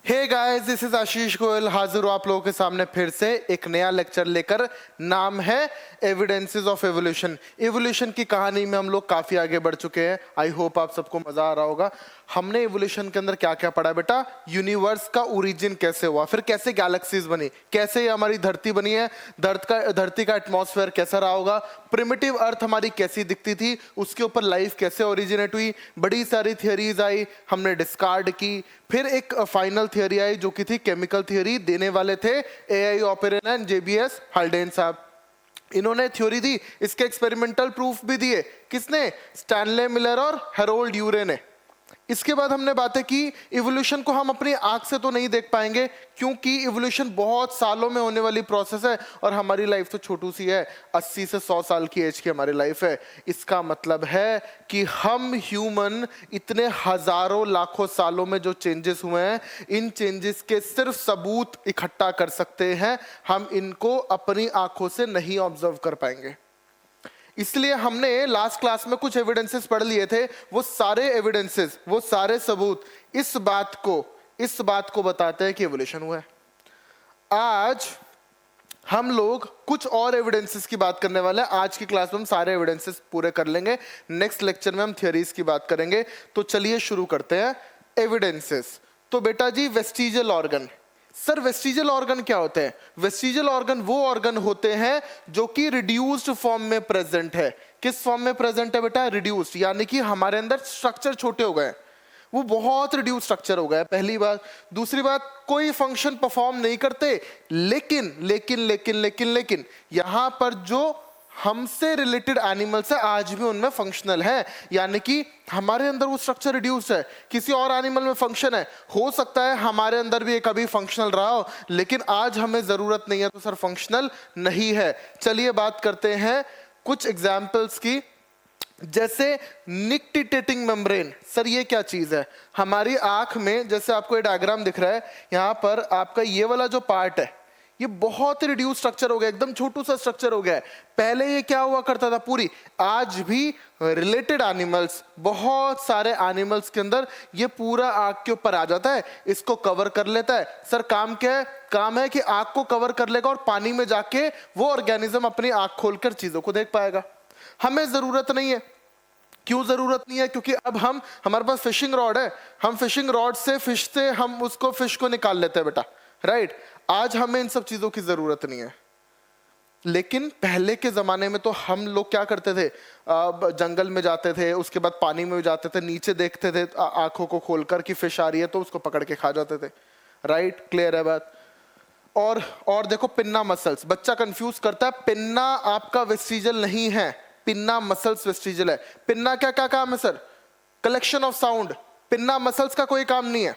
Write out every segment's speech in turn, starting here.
Hey guys, this is Ashish Goyal, हाजिर हूं आप लोगों के सामने फिर से एक नया लेक्चर लेकर। नाम है एविडेंसेस ऑफ एवोल्यूशन। एवोल्यूशन की कहानी में हम लोग काफी आगे बढ़ चुके हैं। आई होप आप सबको मजा आ रहा होगा। हमने एवोल्यूशन के अंदर क्या क्या पढ़ा बेटा? यूनिवर्स का ओरिजिन कैसे हुआ, फिर कैसे गैलेक्सीज बनी, कैसे ये हमारी धरती बनी है, धरती का एटमॉस्फेयर कैसा रहा होगा, प्रिमिटिव अर्थ हमारी कैसी दिखती थी, उसके ऊपर लाइफ कैसे ओरिजिनेट हुई, बड़ी सारी थियरीज आई, हमने डिस्कार्ड की। फिर एक फाइनल थियरी आई जो कि थी केमिकल थियरी। देने वाले थे एआई ऑपेरेन एंड जेबीएस हाल्डेन साहब। इन्होंने थ्योरी दी, इसके एक्सपेरिमेंटल प्रूफ भी दिए। किसने? स्टैनले मिलर और हेरोल्ड यूरे ने। इसके बाद हमने बातें की इवोल्यूशन को हम अपनी आंख से तो नहीं देख पाएंगे, क्योंकि इवोल्यूशन बहुत सालों में होने वाली प्रोसेस है और हमारी लाइफ तो छोटी सी है, 80 से 100 साल की एज की हमारी लाइफ है। इसका मतलब है कि हम ह्यूमन इतने हजारों लाखों सालों में जो चेंजेस हुए हैं, इन चेंजेस के सिर्फ सबूत इकट्ठा कर सकते हैं, हम इनको अपनी आंखों से नहीं ऑब्जर्व कर पाएंगे। इसलिए हमने लास्ट क्लास में कुछ एविडेंसेस पढ़ लिए थे। वो सारे एविडेंसेस, वो सारे सबूत इस बात को बताते हैं कि एवोल्यूशन हुआ है। आज हम लोग कुछ और एविडेंसेस की बात करने वाले हैं। आज की क्लास में हम सारे एविडेंसेस पूरे कर लेंगे। नेक्स्ट लेक्चर में हम थियरीज की बात करेंगे। तो चलिए शुरू करते हैं एविडेंसेस। तो बेटा जी, vestigial organ. Sir vestigial organ क्या होते हैं? वेस्टिजियल ऑर्गन वो ऑर्गन होते हैं जो कि रिड्यूस्ड फॉर्म में प्रेजेंट है। किस फॉर्म में प्रेजेंट है बेटा? रिड्यूस्ड, यानी कि हमारे अंदर स्ट्रक्चर छोटे हो गए, वो बहुत रिड्यूस स्ट्रक्चर हो गया। पहली बात। दूसरी बात, कोई फंक्शन परफॉर्म नहीं करते, लेकिन लेकिन लेकिन लेकिन लेकिन यहां पर जो हमसे रिलेटेड एनिमल्स है आज भी उनमें फंक्शनल है, यानी कि हमारे अंदर वो स्ट्रक्चर रिड्यूस है, किसी और एनिमल में फंक्शन है। हो सकता है हमारे अंदर भी कभी फंक्शनल रहा हो, लेकिन आज हमें जरूरत नहीं है, तो सर फंक्शनल नहीं है। चलिए बात करते हैं कुछ एग्जाम्पल्स की, जैसे निक्टिटेटिंग मेम्ब्रेन। सर ये क्या चीज है? हमारी आंख में, जैसे आपको ये डायग्राम दिख रहा है, यहां पर आपका ये वाला जो पार्ट है, ये बहुत रिड्यूस स्ट्रक्चर हो गया, एकदम छोटू सा स्ट्रक्चर हो गया है। पहले ये क्या हुआ करता था पूरी, आज भी रिलेटेड एनिमल्स, बहुत सारे एनिमल्स के अंदर ये पूरा आंख के ऊपर आ जाता है, इसको कवर कर लेता है। सर काम क्या है? काम है कि आंख को कवर कर लेगा और पानी में जाके वो ऑर्गेनिज्म अपनी आंख खोलकर चीजों को देख पाएगा। हमें जरूरत नहीं है। क्यों जरूरत नहीं है? क्योंकि अब हमारे पास फिशिंग रॉड है, हम फिशिंग रॉड से हम उसको फिश को निकाल लेते हैं बेटा, राइट। आज हमें इन सब चीजों की जरूरत नहीं है। लेकिन पहले के जमाने में तो हम लोग क्या करते थे? जंगल में जाते थे, उसके बाद पानी में जाते थे, नीचे देखते थे आंखों को खोलकर कि फिश आ रही है, तो उसको पकड़ के खा जाते थे, राइट। क्लियर है बात? और देखो पिन्ना मसल्स, बच्चा कंफ्यूज करता है, पिन्ना आपका वेस्टिजियल नहीं है, पिन्ना मसल्स वेस्टिजियल है। पिन्ना क्या क्या काम है sir? Collection of sound. Pinna muscles का कोई काम नहीं है।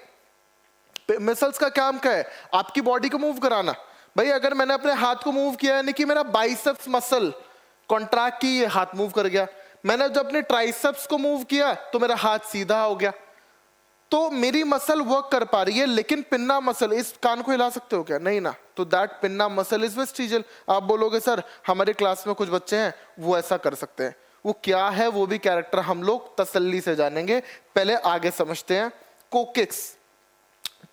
मसल्स का काम क्या है? आपकी बॉडी को मूव कराना। भाई अगर मैंने अपने हाथ को मूव किया, यानी कि मेरा बाइसेप्स मसल कॉन्ट्रैक्ट की, ये हाथ मूव कर गया। मैंने जब अपने ट्राइसेप्स को मूव किया तो मेरा हाथ सीधा हो गया, तो मेरी मसल वर्क कर पा रही है। लेकिन पिन्ना मसल, इस कान को हिला सकते हो क्या? नहीं ना, तो that pinna muscle is vestigial. आप बोलोगे सर हमारे क्लास में कुछ बच्चे हैं वो ऐसा कर सकते हैं, वो क्या है वो भी कैरेक्टर हम लोग तसल्ली से जानेंगे। पहले आगे समझते हैं। कोकिक्स।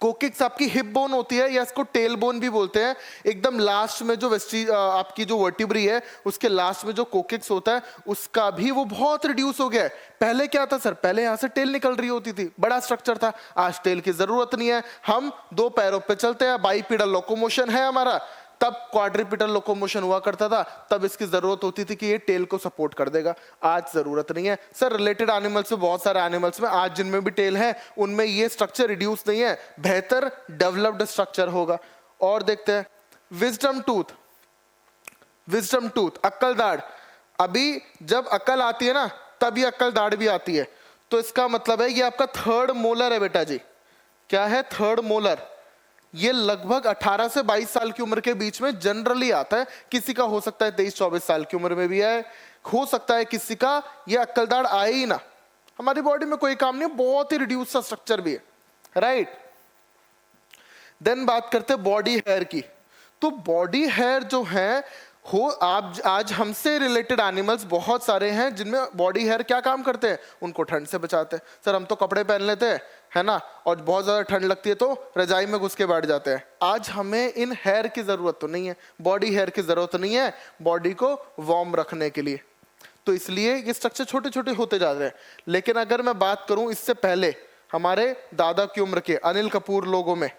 कोकिक्स आपकी हिप बोन होती है, या इसको टेल बोन भी बोलते हैं। एकदम लास्ट में जो आपकी जो वर्टिब्री है, उसके लास्ट में जो कोकिक्स होता है, उसका भी वो बहुत रिड्यूस हो गया है। पहले क्या था सर? पहले यहां से टेल निकल रही होती थी, बड़ा स्ट्रक्चर था। आज टेल की जरूरत नहीं है, हम दो पैरों पे चलते हैं, बाइपिडल लोकोमोशन है हमारा। तब क्वाड्रिपिटल लोकोमोशन हुआ करता था, तब इसकी जरूरत होती थी कि ये टेल को सपोर्ट कर देगा। आज जरूरत नहीं है सर। रिलेटेड एनिमल्स में, बहुत सारे एनिमल्स में आज जिनमें भी टेल है, उनमें ये स्ट्रक्चर रिड्यूस नहीं है, बेहतर डेवलप्ड स्ट्रक्चर होगा। और देखते हैं विजडम टूथ। विजडम टूथ, अक्ल दाढ़। अभी जब अक्ल आती है ना, तभी अक्ल दाढ़ भी आती है। तो इसका मतलब है ये आपका थर्ड मोलर है बेटा जी। क्या है? Third molar. ये लगभग 18 से 22 साल की उम्र के बीच में जनरली आता है। किसी का हो सकता है 23-24 साल की उम्र में भी है, हो सकता है किसी का ये अक्लदाढ़ आए ही ना। हमारी बॉडी में कोई काम नहीं, बहुत ही रिड्यूस सा स्ट्रक्चर भी है, राइट। देन बात करते हैं बॉडी हेयर की। तो बॉडी हेयर जो है, आज हमसे रिलेटेड एनिमल्स बहुत सारे हैं जिनमें बॉडी हेयर क्या काम करते हैं? उनको ठंड से बचाते हैं। सर हम तो कपड़े पहन लेते हैं, है ना, और बहुत ज्यादा ठंड लगती है तो रजाई में घुस के बैठ जाते हैं। आज हमें इन हेयर की जरूरत तो नहीं है, बॉडी हेयर की जरूरत नहीं है बॉडी को वार्म रखने के लिए, तो इसलिए ये स्ट्रक्चर छोटे छोटे होते जा रहे हैं। लेकिन अगर मैं बात करूं इससे पहले हमारे दादा की उम्र के अनिल कपूर लोगों में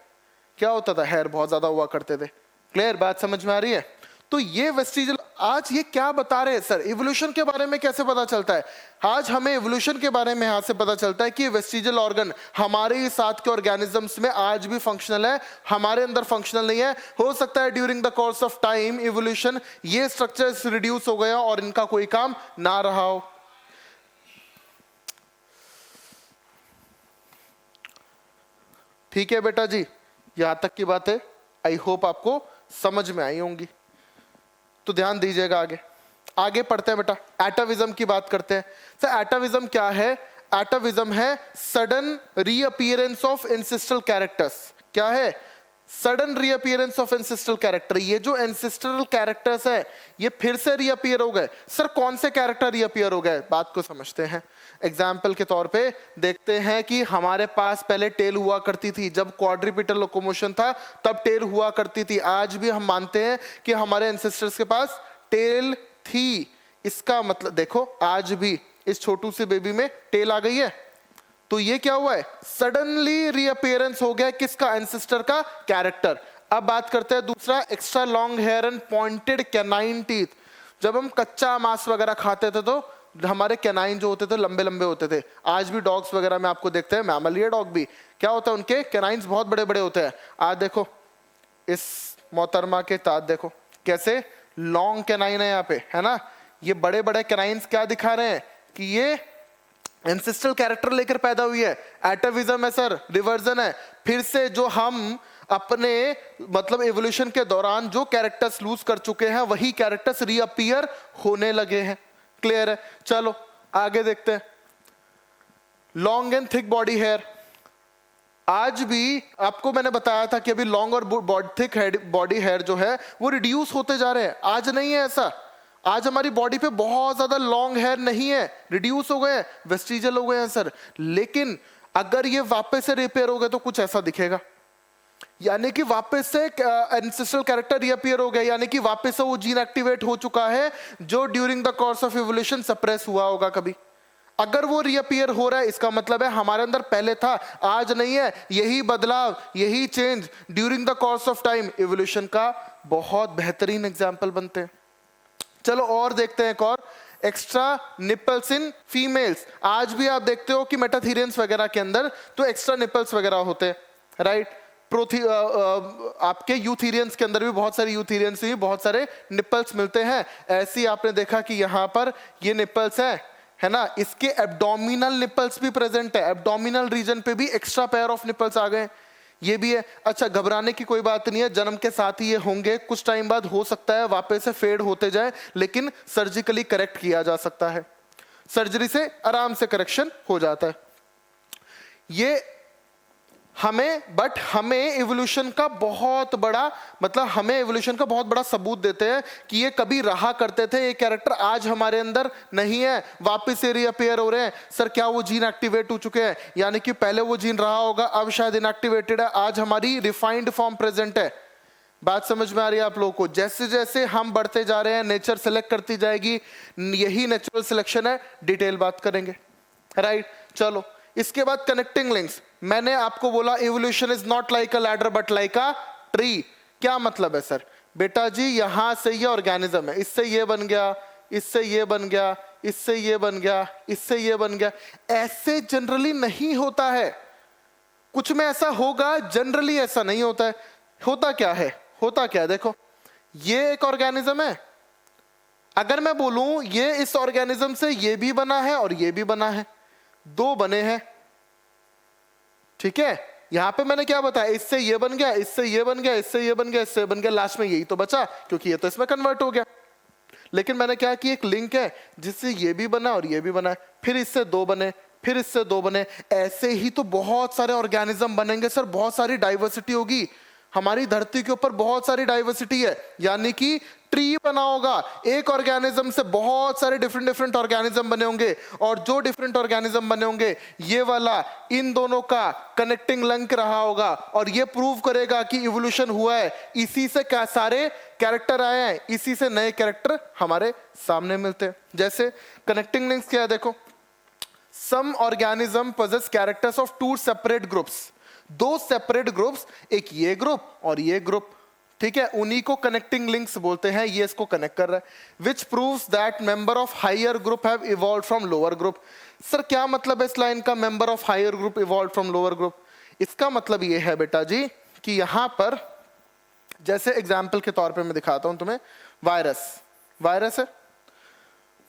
क्या होता था, हेयर बहुत ज्यादा हुआ करते थे। क्लियर बात समझ में आ रही है? तो ये वेस्टिजियल, आज ये क्या बता रहे हैं सर, इवोल्यूशन के बारे में कैसे पता चलता है? आज हमें इवोल्यूशन के बारे में यहां से पता चलता है कि वेस्टिजियल ऑर्गन हमारे ही साथ के ऑर्गेनिजम्स में आज भी फंक्शनल है, हमारे अंदर फंक्शनल नहीं है। हो सकता है during the course of time evolution ये स्ट्रक्चर्स रिड्यूस हो गया और इनका कोई काम ना रहा हो। ठीक है बेटा जी, यहां तक की बातें आई होप आपको समझ में आई होंगी, तो ध्यान दीजिएगा। आगे आगे पढ़ते हैं बेटा, एटाविज्म की बात करते हैं। सर एटाविज्म क्या है? एटाविज्म है sudden reappearance of ancestral characters. क्या है? Sudden reappearance of ancestral character. ये जो एंसेस्ट्रल कैरेक्टर्स है ये फिर से रीअपीयर हो गए। सर कौन से कैरेक्टर रीअपीयर हो गए? बात को समझते हैं। एग्जाम्पल के तौर पे देखते हैं कि हमारे पास पहले टेल हुआ करती थी, जब क्वाड्रिपिटल लोकोमोशन था तब टेल हुआ करती थी। आज भी हम मानते हैं कि हमारे एंसेस्टर्स के पास टेल थी। इसका मतलब देखो आज भी इस छोटू से बेबी में टेल आ गई है, तो ये क्या हुआ है? सडनली रीअपीयरेंस हो गया किसका? एंसेस्टर का कैरेक्टर। अब बात करते हैं दूसरा, extra long hair and pointed canine teeth. जब हम कच्चा मांस वगैरह खाते थे तो हमारे कैनाइन जो होते थे लंबे लंबे होते थे। आज भी डॉग्स वगैरह में आपको देखते हैं, मैमलियर डॉग भी क्या होता है, उनके कैनाइन्स बहुत बड़े बड़े होते हैं। आज देखो इस मोहतरमा के दांत देखो कैसे लॉन्ग कैनाइन है यहाँ पे, है ना। ये बड़े बड़े कैनाइन्स क्या दिखा रहे हैं कि ये एंसेस्ट्रल कैरेक्टर लेकर पैदा हुई है। एटाविज्म है सर, रिवर्जन है। फिर से जो हम अपने मतलब एवोल्यूशन के दौरान जो कैरेक्टर्स लूज कर चुके हैं वही कैरेक्टर्स रीअपीयर होने लगे हैं। क्लियर है? चलो आगे देखते हैं। Long and thick body hair. आज भी आपको मैंने बताया था कि अभी लॉन्ग और थिक बॉडी हेयर जो है वो रिड्यूस होते जा रहे हैं। आज नहीं है ऐसा। आज हमारी बॉडी पे बहुत ज्यादा लॉन्ग हेयर नहीं है, रिड्यूस हो गए हैं, वेस्टिजियल हो गए हैं सर। लेकिन अगर ये वापस से रिपेयर हो गए तो कुछ ऐसा दिखेगा, यानी कि वापस से एंसेस्ट्रल कैरेक्टर रीअपीयर हो गया, यानी कि वापस से वो जीन एक्टिवेट हो चुका है जो during the course of evolution suppress हुआ होगा कभी। अगर वो रीअपीयर हो रहा है इसका मतलब है हमारे अंदर पहले था, आज नहीं है। यही बदलाव, यही change during the course of time evolution का बहुत बेहतरीन एग्जाम्पल बनते हैं। चलो और देखते हैं एक और, एक्स्ट्रा निपल्स इन फीमेल्स। आज भी आप देखते हो कि मेटाथीरियंस वगैरह के अंदर तो एक्स्ट्रा निपल्स वगैरह होते हैं, राइट। आपके यूथीरियंस के अंदर भी बहुत सारे यूथीरियंस में बहुत सारे निपल्स मिलते हैं। ऐसी आपने देखा कि यहाँ पर ये निपल्स है ना, इसके एब्डोमिनल निपल्स भी प्रेजेंट है। एब्डोमिनल रीजन पे भी एक्स्ट्रा पेयर ऑफ निपल्स आ गए, ये भी है। अच्छा घबराने की कोई बात नहीं है, जन्म के साथ ही ये होंगे, कुछ टाइम बाद हो सकता है वापस से फेड होते जाए, लेकिन सर्जिकली करेक्ट किया जा सकता है। सर्जरी से आराम से करेक्शन हो जाता है। ये हमें इवोल्यूशन का बहुत बड़ा मतलब हमें इवोल्यूशन का बहुत बड़ा सबूत देते हैं कि ये कभी रहा करते थे, ये कैरेक्टर आज हमारे अंदर नहीं है, वापस से रीअपीयर हो रहे हैं। सर क्या वो जीन एक्टिवेट हो चुके हैं? यानी कि पहले वो जीन रहा होगा, अब शायद इनएक्टिवेटेड है, आज हमारी रिफाइंड फॉर्म प्रेजेंट है। बात समझ में आ रही है आप लोगों को? जैसे जैसे हम बढ़ते जा रहे हैं नेचर सेलेक्ट करती जाएगी, यही नेचुरल सिलेक्शन है, डिटेल बात करेंगे, राइट। चलो इसके बाद कनेक्टिंग लिंक्स। मैंने आपको बोला evolution is not like a ladder but like a tree. क्या मतलब है सर? बेटा जी यहां से ये ऑर्गेनिज्म है, इससे ये बन गया, इससे ये बन गया, इससे ये बन गया, इससे ये बन गया। ऐसे जनरली नहीं होता है, कुछ में ऐसा होगा, जनरली ऐसा नहीं होता है। होता क्या है? होता क्या है देखो, ये एक ऑर्गेनिज्म है, अगर मैं बोलूं ये इस ऑर्गेनिज्म से ये भी बना है और ये भी बना है, दो बने हैं, ठीक है। यहां पे मैंने क्या बताया, इससे ये बन गया, इससे ये बन गया, इससे ये बन गया, इससे बन गया, लास्ट में यही तो बचा क्योंकि ये तो इसमें कन्वर्ट हो गया। लेकिन मैंने क्या कि एक लिंक है जिससे ये भी बना और ये भी बना है, फिर इससे दो बने, फिर इससे दो बने, ऐसे ही तो बहुत सारे ऑर्गेनिज्म बनेंगे सर, बहुत सारी डाइवर्सिटी होगी। हमारी धरती के ऊपर बहुत सारी डाइवर्सिटी है, यानी कि ट्री बना होगा, एक ऑर्गेनिज्म से बहुत सारे डिफरेंट डिफरेंट ऑर्गेनिज्म बने होंगे, और जो डिफरेंट ऑर्गेनिज्म बने होंगे ये वाला इन दोनों का कनेक्टिंग लिंक रहा होगा, और ये प्रूव करेगा कि इवोल्यूशन हुआ है, इसी से क्या सारे कैरेक्टर आए हैं, इसी से नए कैरेक्टर हमारे सामने मिलते हैं। जैसे कनेक्टिंग लिंक्स क्या है, देखो, some organism possess characters of two separate groups, दो सेपरेट ग्रुप्स, एक ये ग्रुप और ये ग्रुप, ठीक है, उन्हीं को कनेक्टिंग लिंक्स बोलते हैं, ये इसको कनेक्ट कर रहा है। Which proves that member of higher group have evolved from lower group. Sir क्या मतलब है इस लाइन का, member of higher group evolved from lower group? इसका मतलब ये है बेटा जी कि यहां पर जैसे एग्जाम्पल के तौर पे मैं दिखाता हूं तुम्हें, वायरस है,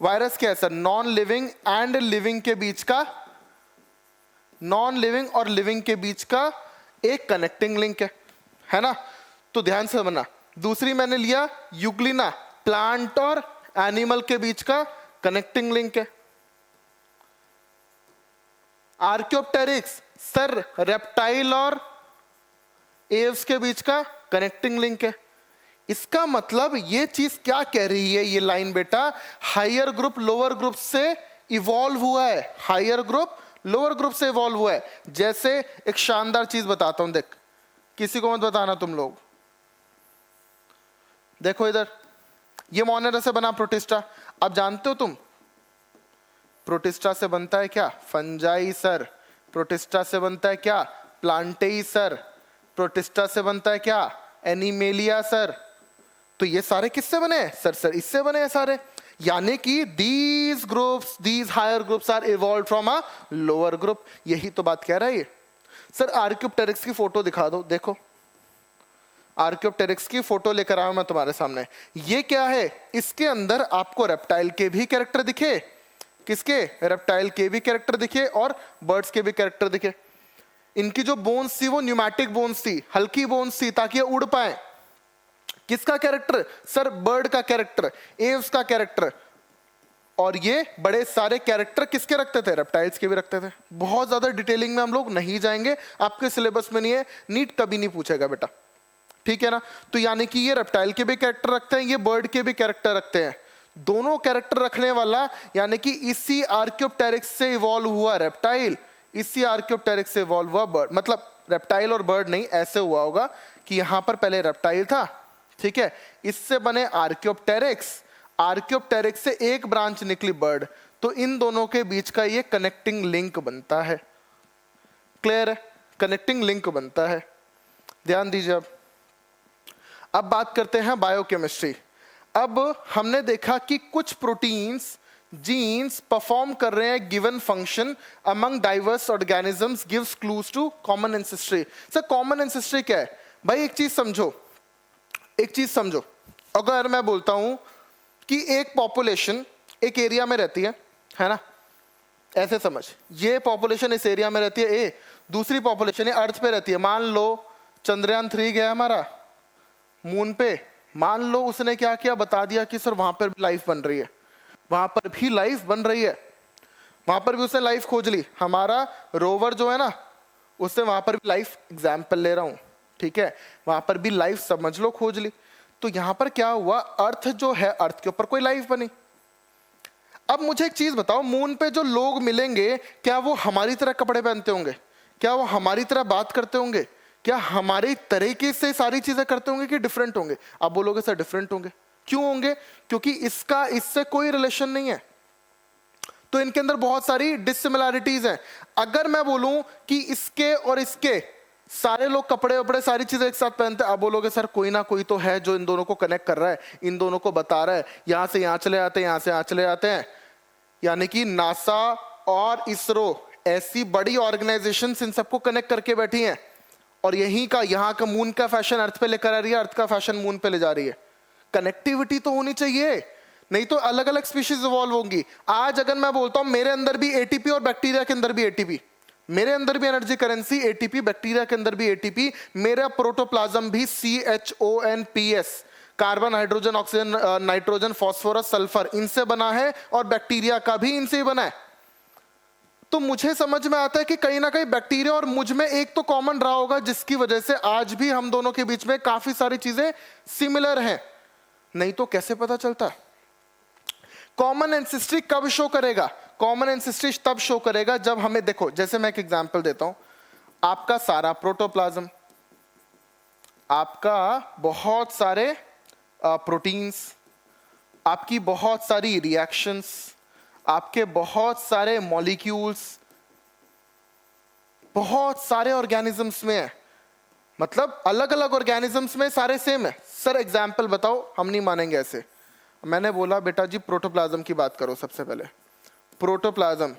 वायरस क्या है sir, non living and living के बीच का, नॉन लिविंग और लिविंग के बीच का एक कनेक्टिंग लिंक है ना, तो ध्यान से समझना। दूसरी मैंने लिया यूग्लिना, प्लांट और एनिमल के बीच का कनेक्टिंग लिंक है। आर्कियोप्टेरिक्स सर रेप्टाइल और एव्स के बीच का कनेक्टिंग लिंक है। इसका मतलब ये चीज क्या कह रही है ये लाइन बेटा, हायर ग्रुप लोअर ग्रुप से इवॉल्व हुआ है, हायर ग्रुप लोअर ग्रुप से इवॉल्व हुआ है। जैसे एक शानदार चीज बताता हूं, देख, किसी को मत बताना तुम लोग, देखो इधर, ये मोनेरा से बना प्रोटिस्टा, अब जानते हो तुम प्रोटिस्टा से बनता है क्या, फंजाई सर, प्रोटिस्टा से बनता है क्या, प्लांटेई सर, प्रोटिस्टा से बनता है क्या, एनिमेलिया सर। तो ये सारे किससे बने हैं सर इससे बने हैं सारे, यानी कि these groups, these higher groups are evolved from a lower group. यही तो बात कह रहा है ये। सर आर्कियोप्टेरिक्स की फोटो दिखा दो, देखो आर्कियोप्टेरिक्स की फोटो लेकर आया मैं तुम्हारे सामने, ये क्या है, इसके अंदर आपको रेप्टाइल के भी कैरेक्टर दिखे, किसके, रेप्टाइल के भी कैरेक्टर दिखे और बर्ड्स के भी कैरेक्टर दिखे। इनकी जो बोन्स थी वो न्यूमैटिक बोन्स थी, हल्की बोन्स थी ताकि ये उड़ पाए। किसका कैरेक्टर सर, बर्ड का कैरेक्टर, एव्स का कैरेक्टर, और ये बड़े सारे कैरेक्टर किसके रखते थे, रेप्टाइल्स के भी रखते थे। बहुत ज्यादा डिटेलिंग में हम लोग नहीं जाएंगे, आपके सिलेबस में नहीं है, नीट कभी नहीं पूछेगा बेटा, ठीक है ना। तो यानी कि ये रेप्टाइल के भी कैरेक्टर रखते हैं, ये बर्ड के भी कैरेक्टर रखते हैं, दोनों कैरेक्टर रखने वाला, यानी कि इसी आर्कियोप्टेरिक्स से इवॉल्व हुआ रेप्टाइल, इसी आर्कियोप्टेरिक्स से इवॉल्व हुआ बर्ड। मतलब रेप्टाइल और बर्ड नहीं, ऐसे हुआ होगा कि यहां पर पहले रेप्टाइल था, ठीक है, इससे बने आर्कियोप्टेरिक्स, आर्कियोप्टेरिक्स से एक ब्रांच निकली बर्ड, तो इन दोनों के बीच का ये कनेक्टिंग लिंक बनता है। क्लियर है, कनेक्टिंग लिंक बनता है, ध्यान दीजिए। अब बात करते हैं बायोकेमिस्ट्री। अब हमने देखा कि कुछ प्रोटीन्स, जीन्स परफॉर्म कर रहे हैं given function among diverse organisms, gives clues to common ancestry. Sir common ancestry क्या है भाई, एक चीज समझो, एक चीज समझो, अगर मैं बोलता हूं कि एक पॉपुलेशन एक एरिया में रहती है ना, ऐसे समझ, ये पॉपुलेशन इस एरिया में रहती है ए, दूसरी पॉपुलेशन ये अर्थ पे रहती है। मान लो चंद्रयान 3 गया हमारा मून पे, मान लो उसने क्या किया, बता दिया कि सर वहां पर भी लाइफ बन रही है, वहां पर भी लाइफ बन रही है, वहां पर भी उसने लाइफ खोज ली। हमारा रोवर जो है ना, उससे वहां पर भी लाइफ, एग्जाम्पल ले रहा हूं, ठीक है, वहां पर भी लाइफ समझ लो खोज ली। तो यहां पर क्या हुआ, अर्थ जो है, अर्थ के ऊपर कोई लाइफ बनी। अब मुझे एक चीज बताओ, मून पे जो लोग मिलेंगे क्या वो हमारी तरह कपड़े पहनते होंगे, क्या वो हमारी तरह बात करते होंगे, क्या हमारी तरीके से सारी चीजें करते होंगे कि डिफरेंट होंगे? आप बोलोगे सर डिफरेंट होंगे, क्यों होंगे, क्योंकि इसका इससे कोई रिलेशन नहीं है, तो इनके अंदर बहुत सारी डिसिमिलैरिटीज हैं। अगर मैं बोलूं कि इसके और इसके सारे लोग कपड़े वपड़े सारी चीजें एक साथ पहनते हैं, आप बोलोगे सर कोई ना कोई तो है जो इन दोनों को कनेक्ट कर रहा है, इन दोनों को बता रहा है, यहां से यहां चले आते हैं, यहां से यहां चले आते हैं। यानी कि नासा और इसरो ऐसी बड़ी ऑर्गेनाइजेशन इन सबको कनेक्ट करके बैठी हैं, और यहीं का, यहाँ का मून का फैशन अर्थ पे लेकर आ रही है, अर्थ का फैशन मून पे ले जा रही है। कनेक्टिविटी तो होनी चाहिए, नहीं तो अलग अलग स्पीशीज इवॉल्व होंगी। आज अगर मैं बोलता हूं मेरे अंदर भी एटीपी और बैक्टीरिया के अंदर भी एटीपी, मेरे अंदर भी एनर्जी करेंसी एटीपी, बैक्टीरिया के अंदर भी एटीपी, मेरा प्रोटोप्लाज्म भी CHONPS, carbon hydrogen oxygen nitrogen phosphorus sulphur, इनसे बना है, और बैक्टीरिया का भी इनसे ही बना है। तो मुझे समझ में आता है कि कहीं ना कहीं बैक्टीरिया और मुझ में एक तो कॉमन रहा होगा, जिसकी वजह से आज भी हम दोनों के बीच में काफी सारी चीजें सिमिलर हैं। नहीं तो कैसे पता चलता? कॉमन एंसेस्ट्री कब शो करेगा? कॉमन एंसेस्ट्री तब शो करेगा जब हमें, देखो जैसे मैं एक एग्जांपल देता हूं, आपका सारा प्रोटोप्लाज्म, आपका बहुत सारे प्रोटीन्स, आपकी बहुत सारी रिएक्शंस, आपके बहुत सारे मॉलिक्यूल्स, बहुत सारे ऑर्गेनिजम्स में है, मतलब अलग अलग ऑर्गेनिजम्स में सारे सेम है। सर एग्जाम्पल बताओ, हम नहीं मानेंगे ऐसे। मैंने बोला बेटा जी प्रोटोप्लाज्म की बात करो। सबसे पहले प्रोटोप्लाज्म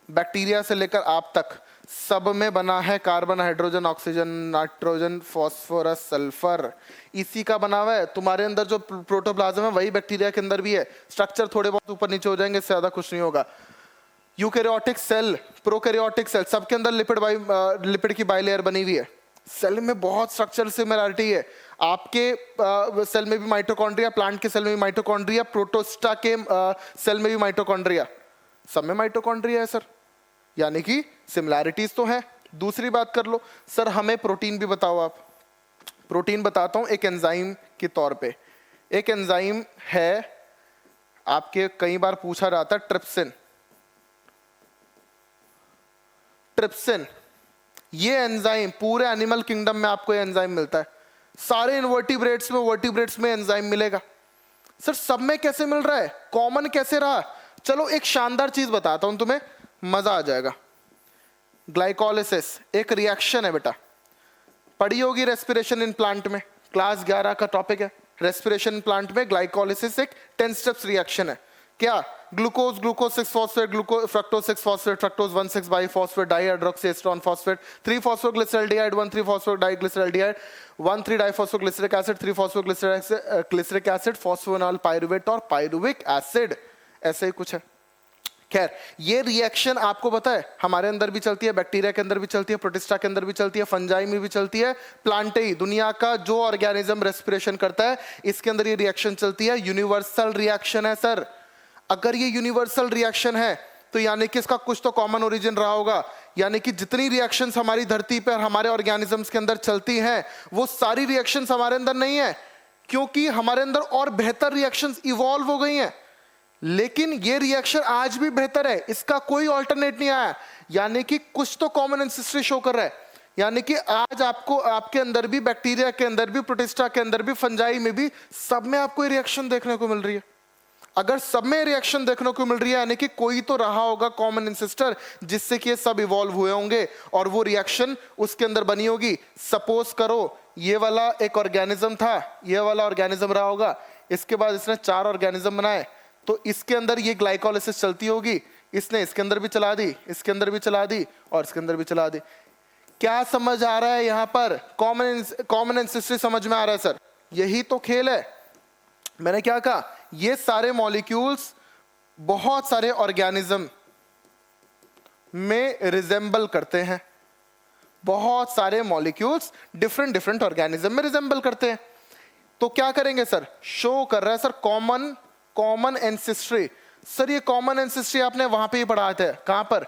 बैक्टीरिया से लेकर आप तक सब में बना है carbon, hydrogen, oxygen, nitrogen, phosphorus, sulphur, इसी का बना हुआ है। तुम्हारे अंदर जो प्रोटोप्लाज्म है वही बैक्टीरिया के अंदर भी है। स्ट्रक्चर थोड़े बहुत ऊपर नीचे हो जाएंगे, इससे ज्यादा कुछ नहीं होगा। यूकैरियोटिक सेल, प्रोकैरियोटिक सेल, सबके अंदर लिपिड की बाइलेयर बनी हुई है। सेल में बहुत स्ट्रक्चरल सिमिलरिटी है। आपके सेल में भी माइटोकॉन्ड्रिया, प्लांट के सेल में भी माइटोकॉन्ड्रिया, प्रोटोस्टा के सेल में भी माइटोकॉन्ड्रिया, सब में माइटोकॉन्ड्रिया है सर, यानी कि सिमिलैरिटीज तो है। दूसरी बात कर लो सर, हमें प्रोटीन भी बताओ आप। प्रोटीन बताता हूं एक एंजाइम के तौर पे। एक एंजाइम है, आपके कई बार पूछा जाता है ट्रिप्सिन। ट्रिप्सिन ये एंजाइम पूरे एनिमल किंगडम में आपको ये एंजाइम मिलता है। सारे इनवर्टिब्रेट्स में, वर्टिब्रेट्स में एंजाइम मिलेगा। सर सब में कैसे मिल रहा है, कॉमन कैसे रहा? चलो एक शानदार चीज बताता हूं तुम्हें, मजा आ जाएगा। ग्लाइकोलिसिस एक रिएक्शन है बेटा, पढ़ी होगी रेस्पिरेशन इन प्लांट में, क्लास 11 का टॉपिक है। रेस्पिरेशन इन प्लांट में ग्लाइकोलिसिस एक 10 स्टेप्स रिएक्शन है। क्या? Glucose, glucose 6 phosphate, fructose 6 phosphate, fructose 1 6 bisphosphate, dihydroxyacetone phosphate, 3 phosphoglyceraldehyde, 1 3 phosphodiglyceraldehyde, 1 3 diphosphoglyceric acid, 3 phosphoglyceric acid, phosphoenol pyruvate और पाइरुविक एसिड, ऐसे ही कुछ है। खैर ये रिएक्शन आपको पता है हमारे अंदर भी चलती है, बैक्टीरिया के अंदर भी चलती है, प्रोटिस्टा के अंदर भी चलती है, फंजाई में भी चलती है, प्लांटेई, दुनिया का जो ऑर्गेनिज्म रेस्पिरेशन करता है इसके अंदर ये रिएक्शन चलती है। यूनिवर्सल रिएक्शन है सर। अगर ये यूनिवर्सल रिएक्शन है तो यानी कि इसका कुछ तो कॉमन ओरिजिन रहा होगा, यानी कि जितनी रिएक्शंस हमारी धरती पर हमारे ऑर्गेनिजम्स के अंदर चलती हैं वो सारी रिएक्शंस हमारे अंदर नहीं है, क्योंकि हमारे अंदर और बेहतर रिएक्शंस इवॉल्व हो गई हैं। लेकिन ये रिएक्शन आज भी बेहतर है, इसका कोई ऑल्टरनेट नहीं आया, यानी कि कुछ तो कॉमन एंसेस्ट्री शो कर रहा है। यानी कि आज आपको, आपके अंदर भी, बैक्टीरिया के अंदर भी, प्रोटिस्टा के अंदर भी, फंजाई में भी, सब में आपको ये रिएक्शन देखने को मिल रही है। अगर सब में रिएक्शन देखने को मिल रही है यानी कि कोई तो रहा होगा कॉमन एंसेस्टर जिससे कि ये सब इवॉल्व हुए होंगे और वो रिएक्शन उसके अंदर बनी होगी। सपोज करो ये वाला एक ऑर्गेनिज्म था, ये वाला ऑर्गेनिज्म रहा होगा, इसके बाद इसने 4 ऑर्गेनिज्म बनाए, तो इसके अंदर ये ग्लाइकोलिसिस चलती होगी, इसने इसके अंदर भी चला दी, इसके अंदर भी चला दी और इसके अंदर भी चला दी। क्या समझ आ रहा है यहां पर? कॉमन एंसेस्ट्री समझ में आ रहा है सर? यही तो खेल है। मैंने क्या कहा, ये सारे मॉलिक्यूल्स बहुत सारे ऑर्गेनिज्म में रिजेंबल करते हैं, बहुत सारे मॉलिक्यूल्स डिफरेंट ऑर्गेनिज्म में रिजेंबल करते हैं। तो क्या करेंगे सर? शो कर रहा है सर कॉमन एंसेस्ट्री। सर ये कॉमन एंसेस्ट्री आपने वहां पे ही पढ़ा था, कहां पर?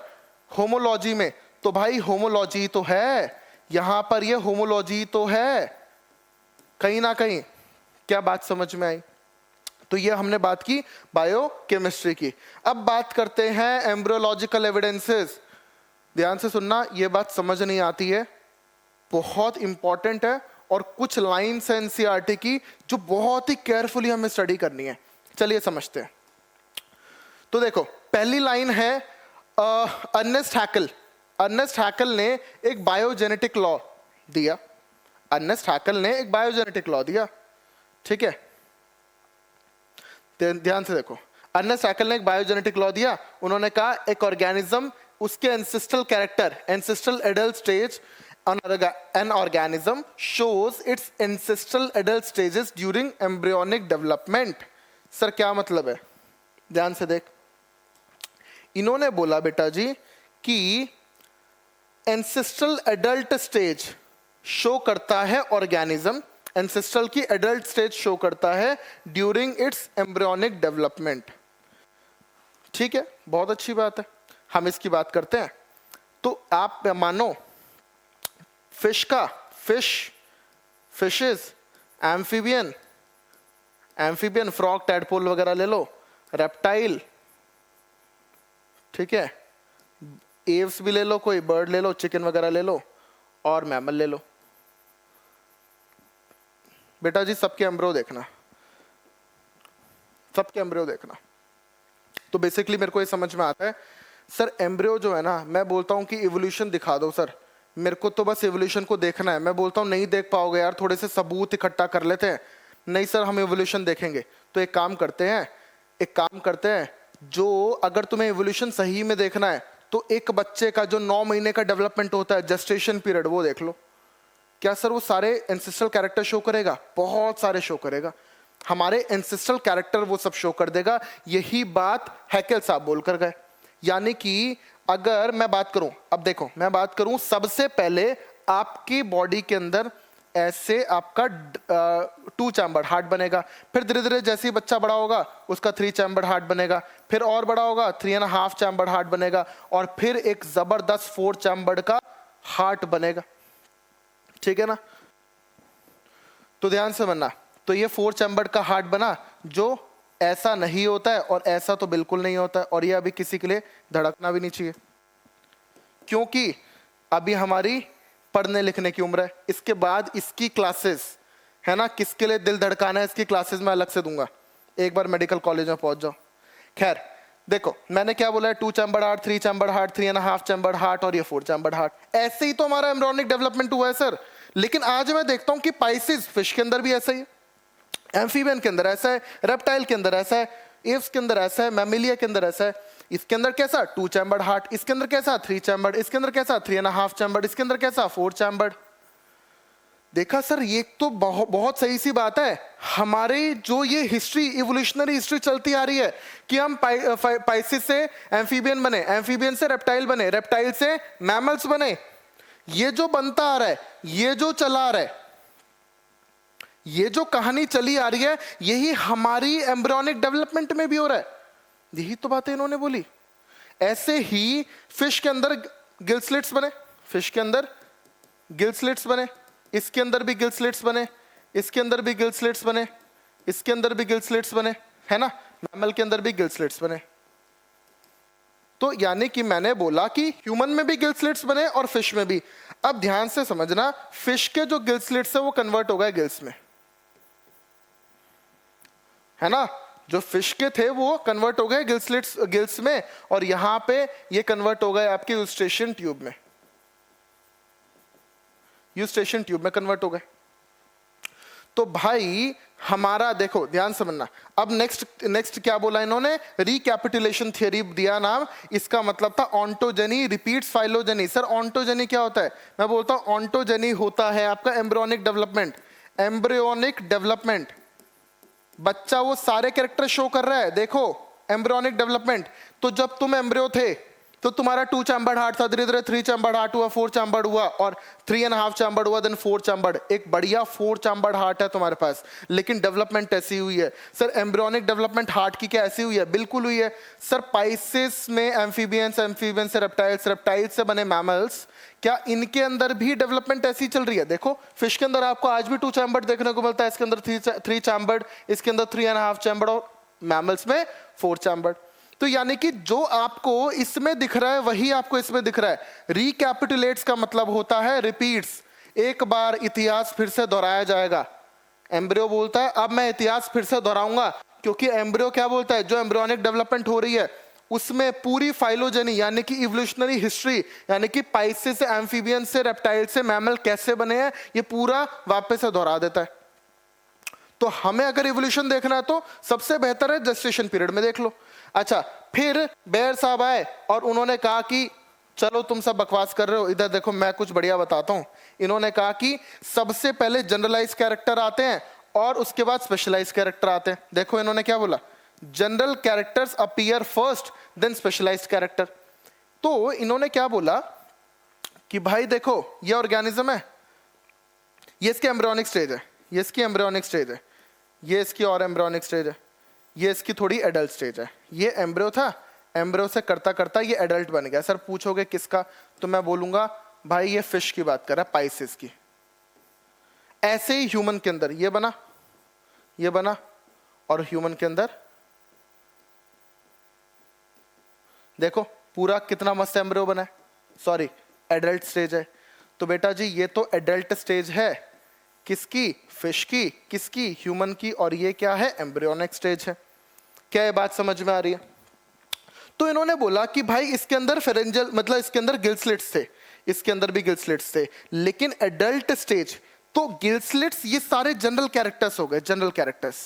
होमोलॉजी में। तो भाई होमोलॉजी तो है यहां पर, ये होमोलॉजी तो है कहीं ना कहीं। क्या बात समझ में आई? तो ये हमने बात की बायोकेमिस्ट्री की। अब बात करते हैं एम्ब्रियोलॉजिकल एविडेंसेस। ध्यान से सुनना, ये बात समझ नहीं आती है, बहुत इंपॉर्टेंट है, और कुछ लाइन्स है एनसीईआरटी की जो बहुत ही केयरफुली हमें स्टडी करनी है। चलिए समझते हैं। तो देखो पहली लाइन है अर्नेस्ट हैकल। अर्नेस्ट हैकल ने एक बायोजेनेटिक लॉ दिया। अर्नेस्ट हैकल ने एक बायोजेनेटिक लॉ दिया, ठीक है? ध्यान से देखो, अर्नेस्ट हैकल ने एक बायोजेनेटिक लॉ दिया। उन्होंने कहा एक ऑर्गेनिज्म, उसके ancestral character, ancestral adult stage, an organism shows its ancestral adult stages during embryonic development। Sir क्या मतलब है? ध्यान से देख, इन्होंने बोला बेटा जी कि एंसेस्ट्रल एडल्ट स्टेज शो करता है ऑर्गेनिज्म, एंसेस्ट्रल की एडल्ट स्टेज शो करता है ड्यूरिंग इट्स एम्ब्रियोनिक डेवलपमेंट। ठीक है, बहुत अच्छी बात है। हम इसकी बात करते हैं। तो आप मानो फिश का, फिशेस, एम्फीबियन, फ्रॉग, टैडपोल वगैरह ले लो, रेप्टाइल, ठीक है, एव्स भी ले लो, कोई बर्ड ले लो, चिकन वगैरह ले लो, और मैमल ले लो। बेटा जी सबके एम्ब्रियो देखना, सबके एम्ब्रियो देखना। तो बेसिकली मेरे को ये समझ में आता है सर एम्ब्रियो जो है ना, मैं बोलता हूँ कि इवोल्यूशन दिखा दो सर, मेरे को तो बस इवोल्यूशन को देखना है। मैं बोलता हूँ नहीं देख पाओगे यार, थोड़े से सबूत इकट्ठा कर लेते हैं। नहीं सर हम इवोल्यूशन देखेंगे। तो एक काम करते हैं, जो अगर तुम्हें इवोल्यूशन सही में देखना है तो एक बच्चे का जो 9 महीने का डेवलपमेंट होता है, जेस्टेशन पीरियड, वो देख लो। क्या सर वो सारे एंसेस्ट्रल कैरेक्टर शो करेगा? बहुत सारे शो करेगा, हमारे एंसेस्ट्रल कैरेक्टर वो सब शो कर देगा। यही बात हैकेल साहब बोलकर गए। यानी कि अगर मैं बात करूं, अब देखो मैं बात करूं, सबसे पहले आपकी बॉडी के अंदर ऐसे आपका 2 चैम्बर्ड हार्ट बनेगा, फिर धीरे धीरे जैसे ही बच्चा बड़ा होगा उसका 3 चैम्बर्ड हार्ट बनेगा, फिर और बड़ा होगा 3.5 चैम्बर्ड हार्ट बनेगा, और फिर एक जबरदस्त 4 चैम्बर्ड का हार्ट बनेगा। ठीक है ना? तो ध्यान से बनना। तो ये 4 चैम्बर्ड का हार्ट बना, जो ऐसा नहीं होता है और ऐसा तो बिल्कुल नहीं होता है, और ये अभी किसी के लिए धड़कना भी नहीं चाहिए, क्योंकि अभी हमारी पढ़ने लिखने की उम्र है। इसके बाद इसकी क्लासेस है ना, किसके लिए दिल धड़काना है इसकी क्लासेस मैं अलग से दूंगा, एक बार मेडिकल कॉलेज में पहुंच जाओ। खैर देखो मैंने क्या बोला है, 2 chambered heart, 3 chambered heart, 3.5 chambered heart, और ये 4 चैम्बर्ड हार्ट। ऐसे ही तो हमारा एम्ब्रियोनिक डेवलपमेंट हुआ है सर। लेकिन आज मैं देखता हूं कि पाइसिस फिश के अंदर भी ऐसा ही है, एम्फीबियन के अंदर ऐसा है, रेप्टाइल के अंदर ऐसा है, एव्स के अंदर ऐसा है, मैमिलिया के अंदर ऐसा है। इसके अंदर कैसा 2 चैम्बर्ड हार्ट, इसके अंदर कैसा 3 चैम्बर्ड, इसके अंदर कैसा 3.5 चैम्बर्ड, इसके अंदर कैसा 4 चैम्बर्ड। देखा सर, ये तो बहुत सही सी बात है। हमारे जो ये हिस्ट्री, इवोल्यूशनरी हिस्ट्री चलती आ रही है कि हम पाइसिस से एम्फीबियन बने, एम्फीबियन से रेप्टाइल बने, रेप्टाइल से मैमल्स बने। ये जो बनता आ रहा है, ये जो चला आ रहा है, ये जो कहानी चली आ रही है, यही हमारी एम्ब्रियोनिक डेवलपमेंट में भी हो रहा है। यही तो बातें इन्होंने बोली। ऐसे ही फिश के अंदर गिल स्लिट्स बने, फिश के अंदर गिल स्लिट्स बने, इसके अंदर भी गिल स्लिट्स बने, इसके अंदर भी गिल स्लिट्स बने, इसके अंदर भी गिल स्लिट्स बने, है ना? मैमल के अंदर भी गिल स्लिट्स बने। तो यानी कि मैंने बोला कि ह्यूमन में भी गिल स्लिट्स बने और फिश में भी। अब ध्यान से समझना, फिश के जो गिल स्लिट्स है वो कन्वर्ट हो गए गिल्स में, है ना? जो फिश के थे वो कन्वर्ट हो गए गिल्स में, और यहां पे ये कन्वर्ट हो गए आपके यूस्ट्रेशियन ट्यूब में, यूस्ट्रेशियन ट्यूब में कन्वर्ट हो गए। तो भाई हमारा देखो ध्यान समझना। अब नेक्स्ट क्या बोला इन्होंने, रिकैपिटुलेशन थ्योरी दिया नाम। इसका मतलब था ontogeny repeats phylogeny. Sir ontogeny क्या होता है? मैं बोलता हूं ऑन्टोजेनी होता है आपका एम्ब्रियोनिक डेवलपमेंट। एम्ब्रियोनिक डेवलपमेंट, बच्चा वो सारे कैरेक्टर शो कर रहा है। देखो एम्ब्रियोनिक डेवलपमेंट, तो जब तुम एम्ब्रियो थे तो तुम्हारा 2 चैम्बर्ड हार्ट था, धीरे धीरे 3 चैम्बर्ड हार्ट हुआ, 4 चैम्बर्ड हुआ, और 3.5 चैम्बर्ड हुआ, देन 4 चैम्बर्ड। एक बढ़िया 4 चैम्बर्ड हार्ट है तुम्हारे पास, लेकिन डेवलपमेंट ऐसी हुई है। सर एम्ब्रियोनिक डेवलपमेंट हार्ट की क्या ऐसी हुई है? बिल्कुल हुई है सर। पाइसिस में एम्फीबियंस, एम्फीबियन से रेप्टाइल्स, रेप्टाइल से बने मैमल्स, क्या इनके अंदर भी डेवलपमेंट ऐसी चल रही है? देखो फिश के अंदर आपको आज भी 2 चैम्बर्ड देखने को मिलता है, इसके अंदर 3 चैम्बर्ड, इसके अंदर 3.5 चैम्बर्ड, और मैमल्स में 4 चैम्बर्ड। तो यानी कि जो आपको इसमें दिख रहा है वही आपको इसमें दिख रहा है। रिकैपिटुलेट्स का मतलब होता है रिपीट्स, एक बार इतिहास फिर से दोहराया जाएगा। एम्ब्रियो बोलता है अब मैं इतिहास फिर से दोहराऊंगा, क्योंकि एम्ब्रियो क्या बोलता है, जो एम्ब्रियोनिक डेवलपमेंट हो रही है उसमें पूरी फाइलोजेनी यानी कि इवोल्यूशनरी हिस्ट्री, यानी कि पाइसिस से, एम्फीबियन से, रेप्टाइल से मैमल कैसे बने हैं, ये पूरा वापस से दोहरा देता है। तो हमें अगर इवोल्यूशन देखना है तो सबसे बेहतर है जेस्टेशन पीरियड में देख लो। अच्छा, फिर बेयर साहब आए और उन्होंने कहा कि चलो तुम सब बकवास कर रहे हो, इधर देखो मैं कुछ बढ़िया बताता हूं। इन्होंने कहा कि सबसे पहले जनरलाइज कैरेक्टर आते हैं और उसके बाद स्पेशलाइज कैरेक्टर आते हैं। देखो इन्होंने क्या बोला, general characters appear first then specialized character. तो इन्होंने क्या बोला कि भाई देखो ये ऑर्गेनिज्म है, ये इसके एम्ब्रियोनिक स्टेज है, ये इसकी एम्ब्रियोनिक स्टेज है, ये इसकी और एम्ब्रियोनिक स्टेज है, ये इसकी थोड़ी एडल्ट स्टेज है। ये एम्ब्रियो था, एम्ब्रियो से करता करता ये एडल्ट बन गया। सर पूछोगे किसका, तो मैं बोलूंगा भाई ये फिश की बात कर रहा है, पाइसिस की। ऐसे ही ह्यूमन के अंदर ये बना, ये बना, और ह्यूमन के अंदर देखो पूरा कितना मस्त एम्ब्रियो बना है, सॉरी एडल्ट स्टेज है। तो बेटा जी ये तो एडल्ट स्टेज है, किसकी, फिश की, किसकी, ह्यूमन की, और ये क्या है, एम्ब्रियोनिक स्टेज है। क्या ये बात समझ में आ रही है? तो इन्होंने बोला कि भाई इसके अंदर फेरेंजियल मतलब इसके अंदर गिल स्लिट्स थे, इसके अंदर भी गिल स्लिट्स थे, लेकिन एडल्ट स्टेज तो गिल स्लिट्स ये सारे जनरल कैरेक्टर्स हो गए, जनरल कैरेक्टर्स।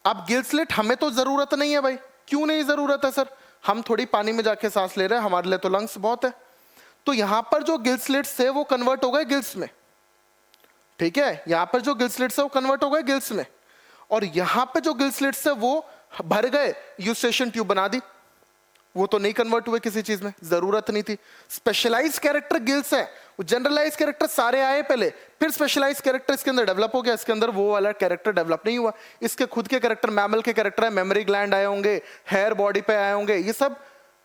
अब गिल स्लिट हमें तो जरूरत नहीं है भाई, क्यों नहीं जरूरत है सर, हम थोड़ी पानी में जाके सांस ले रहे हैं, हमारे लिए तो लंग्स बहुत है। तो यहां पर जो गिल स्लिट्स है वो कन्वर्ट हो गए गिल्स में, ठीक है, यहां पर जो गिल स्लिट्स है वो कन्वर्ट हो गए गिल्स में, और यहां पे जो गिल स्लिट्स है वो भर गए, यूस्टेशियन ट्यूब बना दी, वो तो नहीं कन्वर्ट हुए किसी चीज में, जरूरत नहीं थी। स्पेशलाइज कैरेक्टर गिल्स है, जनरलाइज कैरेक्टर सारे आए पहले, फिर स्पेशलाइज कैरेक्टर इसके अंदर डेवलप हो गया, इसके अंदर वो वाला कैरेक्टर डेवलप नहीं हुआ। इसके खुद के कैरेक्टर, मैमल के कैरेक्टर है, मेमोरी ग्लैंड आए होंगे, हेयर बॉडी पे आए होंगे, ये सब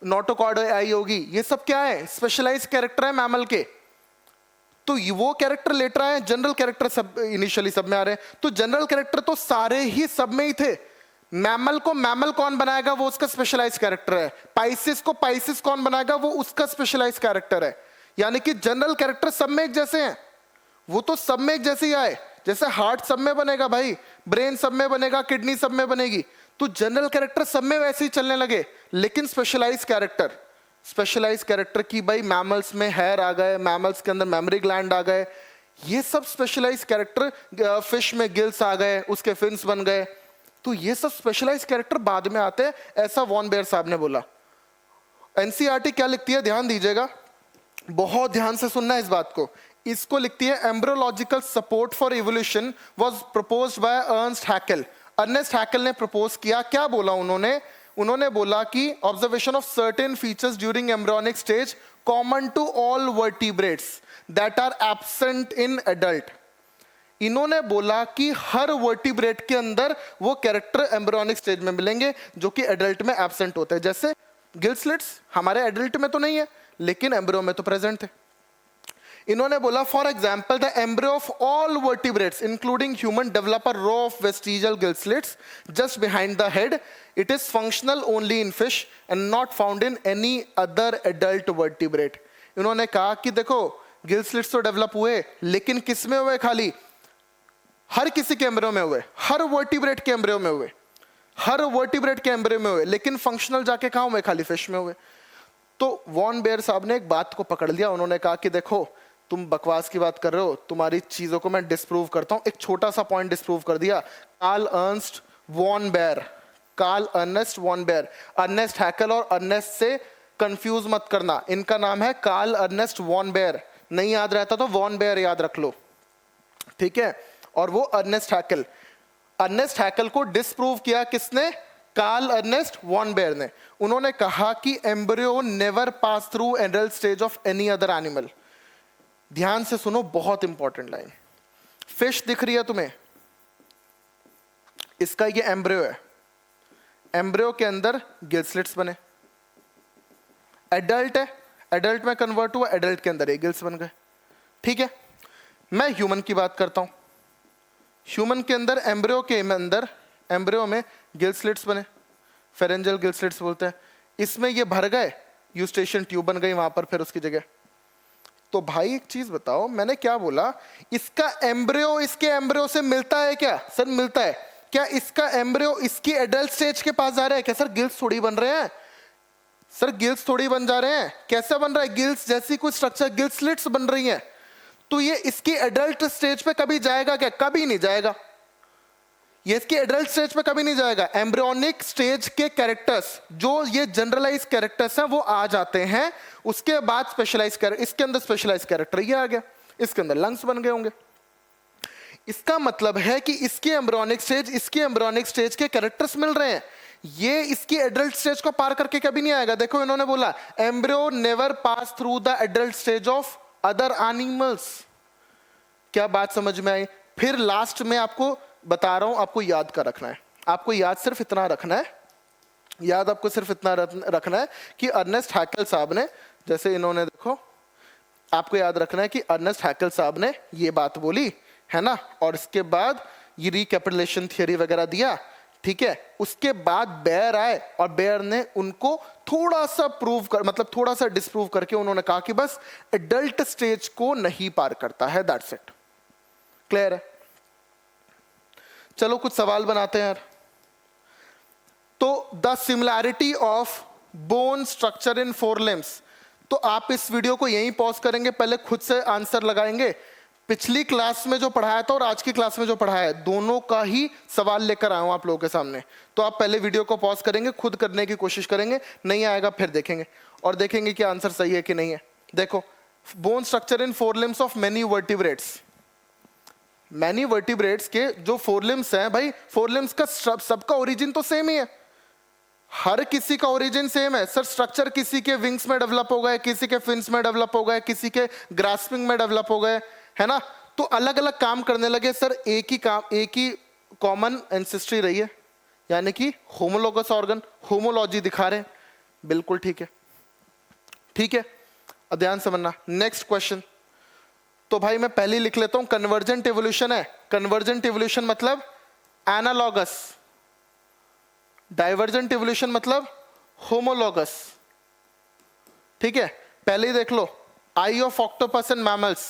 नोटोकॉर्ड आई होगी, ये सब क्या है, स्पेशलाइज कैरेक्टर है मैमल के। तो वो कैरेक्टर लेटर आए, जनरल कैरेक्टर सब इनिशियली सब में आ रहे हैं। तो जनरल कैरेक्टर तो सारे ही सब में ही थे। मैमल को मैमल कौन बनाएगा, वो उसका स्पेशलाइज कैरेक्टर है। पाइसिस को पाइसिस कौन बनाएगा, वो उसका स्पेशलाइज कैरेक्टर है। यानी कि जनरल कैरेक्टर सब में एक जैसे हैं, वो तो सब में एक जैसे ही आए। जैसे हार्ट सब में बनेगा भाई, ब्रेन सब में बनेगा, किडनी सब में बनेगी, तो जनरल कैरेक्टर सब में वैसे ही चलने लगे। लेकिन स्पेशलाइज कैरेक्टर की भाई मैमल्स में हेयर आ गए, मैमल्स के अंदर मेमोरी ग्लैंड आ गए, ये सब स्पेशलाइज कैरेक्टर, फिश में गिल्स आ गए, उसके फिन्स बन गए, तो ये सब स्पेशलाइज कैरेक्टर बाद में आते हैं, ऐसा वॉन बेयर साहब ने बोला। एनसीईआरटी क्या लिखती है, ध्यान दीजिएगा, बहुत ध्यान से सुनना है इस बात को। इसको लिखती है, embryological support for evolution was proposed by Ernst Haeckel. Ernest Haeckel ने प्रपोज किया, क्या बोला उन्होंने बोला कि observation of certain features during embryonic stage common to all vertebrates that are absent in adult. इन्होंने बोला कि हर वर्टिब्रेट के अंदर वो कैरेक्टर एम्ब्रियोनिक स्टेज में मिलेंगे जो कि एडल्ट में एब्सेंट होते हैं। जैसे गिल स्लिट्स हमारे एडल्ट में तो नहीं है, लेकिन एम्ब्रियो में तो प्रेजेंट थे। इन्होंने बोला for example the embryo of all vertebrates including human develop a row of vestigial gill slits just behind the head. It is functional only in fish and not found in any other adult vertebrate. इन्होंने कहा कि देखो gill slits तो develop हुए, लेकिन किस में हुए, खाली हर किसी के एम्ब्रियो में हुए, हर वर्टिब्रेट के एम्ब्रियो में हुए, हर वर्टिब्रेट के एम्ब्रियो में हुए, लेकिन फंक्शनल जाके कहां हुए, खाली फिश में हुए। तो वॉन बेयर साहब ने एक बात को पकड़ लिया, उन्होंने कहा कि देखो तुम बकवास की बात कर रहे हो, तुम्हारी चीजों को मैं डिस्प्रूव करता हूं। एक छोटा सा पॉइंट डिस्प्रूव कर दिया, Karl Ernest von Baer, Karl Ernest von Baer. Ernest Haeckel और अर्नेस्ट से कंफ्यूज मत करना, इनका नाम है कार्ल अर्नेस्ट वॉन बेयर। नहीं याद रहता तो वॉन बेयर याद रख लो, ठीक है। और वो अर्नेस्ट हैकेल को डिस्प्रूव किया किसने, कार्ल अर्नेस्ट वॉन बेयर ने। उन्होंने कहा कि embryo never pass through adult stage of any other animal. ध्यान से सुनो, बहुत इंपॉर्टेंट लाइन। फिश दिख रही है तुम्हें, इसका ये एम्ब्रियो है, एम्ब्रियो के अंदर गिल स्लिट्स बने, एडल्ट है, एडल्ट में कन्वर्ट हुआ, एडल्ट के अंदर ये गिल्स बन गए, ठीक है। मैं ह्यूमन की बात करता हूं, ह्यूमन के अंदर एम्ब्रियो में गिल स्लिट्स बने, फेरेंजियल गिल स्लिट्स बोलते हैं, इसमें ये भर गए, यूस्टेशियन ट्यूब बन गई वहां पर फिर उसकी जगह। तो भाई एक चीज बताओ, मैंने क्या बोला, इसका एम्ब्रियो इसके एम्ब्रियो से मिलता है क्या, सर मिलता है। क्या इसका एम्ब्रियो इसकी एडल्ट स्टेज के पास जा रहा है क्या, सर गिल्स थोड़ी बन रहे हैं, सर गिल्स थोड़ी बन जा रहे हैं। कैसे बन रहा है, गिल्स जैसी कुछ स्ट्रक्चर, गिल स्लिट्स बन रही हैं। तो ये इसकी एडल्ट स्टेज पे कभी जाएगा क्या, कभी नहीं जाएगा, ये इसकी एडल्ट स्टेज पे कभी नहीं जाएगा। एम्ब्रियोनिक स्टेज के कैरेक्टर्स जो ये जनरलाइज कैरेक्टर्स हैं वो आ जाते हैं, उसके बाद स्पेशलाइज कैरेक्टर, इसके अंदर स्पेशलाइज कैरेक्टर ये आ गया, इसके अंदर लंग्स बन गए होंगे। इसका मतलब है कि इसकी एम्ब्रियोनिक स्टेज के कैरेक्टर्स मिल रहे हैं, ये इसकी एडल्ट स्टेज को पार करके कभी नहीं आएगा। देखो इन्होंने बोला embryo never pass through the adult stage of other animals. क्या बात समझ में आई? फिर लास्ट में आपको बता रहा हूं, आपको याद कर रखना है, आपको याद सिर्फ इतना रखना है याद आपको सिर्फ इतना रखना है कि अर्नेस्ट हैकेल साहब ने, जैसे इन्होंने देखो, आपको याद रखना है कि अर्नेस्ट हैकेल साहब ने ये बात बोली है ना, और इसके बाद ये रिकैपिटुलेशन थियरी वगैरह दिया, ठीक है। उसके बाद बेयर आए और बेयर ने उनको थोड़ा सा प्रूव कर, मतलब थोड़ा सा डिस्प्रूव करके उन्होंने कहा कि बस एडल्ट स्टेज को नहीं पार करता है, दैट्स इट। क्लियर है? चलो कुछ सवाल बनाते हैं यार। तो the similarity of bone structure in four limbs, तो आप इस वीडियो को यहीं पॉज करेंगे, पहले खुद से आंसर लगाएंगे। पिछली क्लास में जो पढ़ाया था और आज की क्लास में जो पढ़ाया है, दोनों का ही सवाल लेकर आया हूं आप लोगों के सामने। तो आप पहले वीडियो को पॉज करेंगे, खुद करने की कोशिश करेंगे, नहीं आएगा फिर देखेंगे और देखेंगे कि आंसर सही है कि नहीं है। देखो, bone structure in four limbs of many vertebrates, many vertebrates के जो फोर लिम्स हैं भाई, फोर लिम्स का सबका ओरिजिन तो सेम ही है, हर किसी का ओरिजिन सेम है सर। स्ट्रक्चर किसी के विंग्स में डेवलप हो गए, किसी के फिन्स में डेवलप हो गए, किसी के ग्रास्पिंग में डेवलप हो गए, है ना। तो अलग अलग काम करने लगे सर, एक ही काम, एक ही कॉमन एंसेस्ट्री रही है, यानी कि होमोलोगस ऑर्गन, होमोलॉजी दिखा रहे हैं, बिल्कुल ठीक है, ठीक है। ध्यान समझना। नेक्स्ट क्वेश्चन, तो भाई मैं पहले लिख लेता हूं, कन्वर्जेंट इवोल्यूशन है। कन्वर्जेंट इवोल्यूशन मतलब एनालॉगस, डाइवर्जेंट इवोल्यूशन मतलब होमोलॉगस, ठीक है। पहले ही देख लो, आई ऑफ ऑक्टोपस एंड मैमल्स,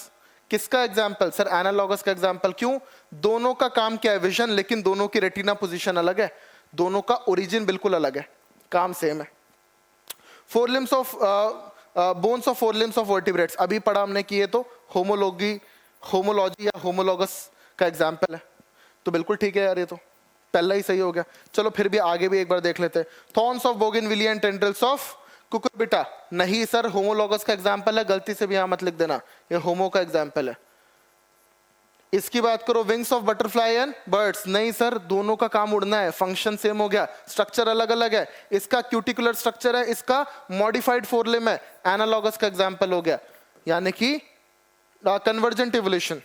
किसका एग्जाम्पल सर? एनालॉगस का एग्जाम्पल। क्यों? दोनों का काम क्या है? विजन, लेकिन दोनों की रेटिना पोजीशन अलग है, दोनों का ओरिजिन बिल्कुल अलग है, काम सेम है। Four limbs of bones of four limbs of vertebrates अभी पढ़ा हमने कि ये तो होमोलॉजी या होमोलॉगस का एग्जाम्पल है, तो बिल्कुल ठीक है यार, ये तो पहला ही सही हो गया। चलो फिर भी आगे भी एक बार देख लेते हैं। Thorns of bougainvillea and tendrils of Cucurbita, नहीं सर, होमोलॉगस का एग्जाम्पल है, गलती से भी यहां मत लिख देना, ये होमो का एग्जाम्पल है। इसकी बात करो, wings of butterfly and birds, नहीं सर, दोनों का काम उड़ना है, फंक्शन सेम हो गया, स्ट्रक्चर अलग अलग है, इसका क्यूटिकुलर स्ट्रक्चर है, इसका मॉडिफाइड फोर लिम्ब है, एनालॉगस का एग्जाम्पल हो गया, यानी कि कन्वर्जेंट इवोल्यूशन।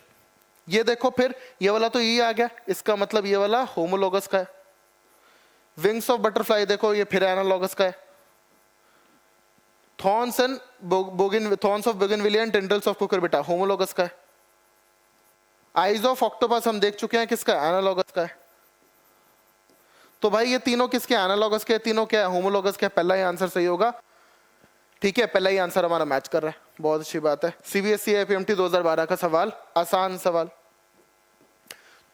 ये देखो फिर, ये वाला तो ये आ गया, इसका मतलब ये वाला होमोलॉगस का है। विंग्स ऑफ बटरफ्लाई देखो, ये फिर एनालॉगस का है। Thorns of bougainvillea and tendrils of Cucurbita homologous का है। आइज ऑफ ऑक्टोपस हम देख चुके हैं, किसका? एनालॉगस का है। तो भाई ये तीनों किसके? एनालॉगस के। तीनों क्या है? होमोलॉगस के। पहला ही आंसर सही होगा, ठीक है, पहला ही आंसर हमारा मैच कर रहा है, बहुत अच्छी बात है। सीबीएसई एपीएमटी 2012 का सवाल, आसान सवाल।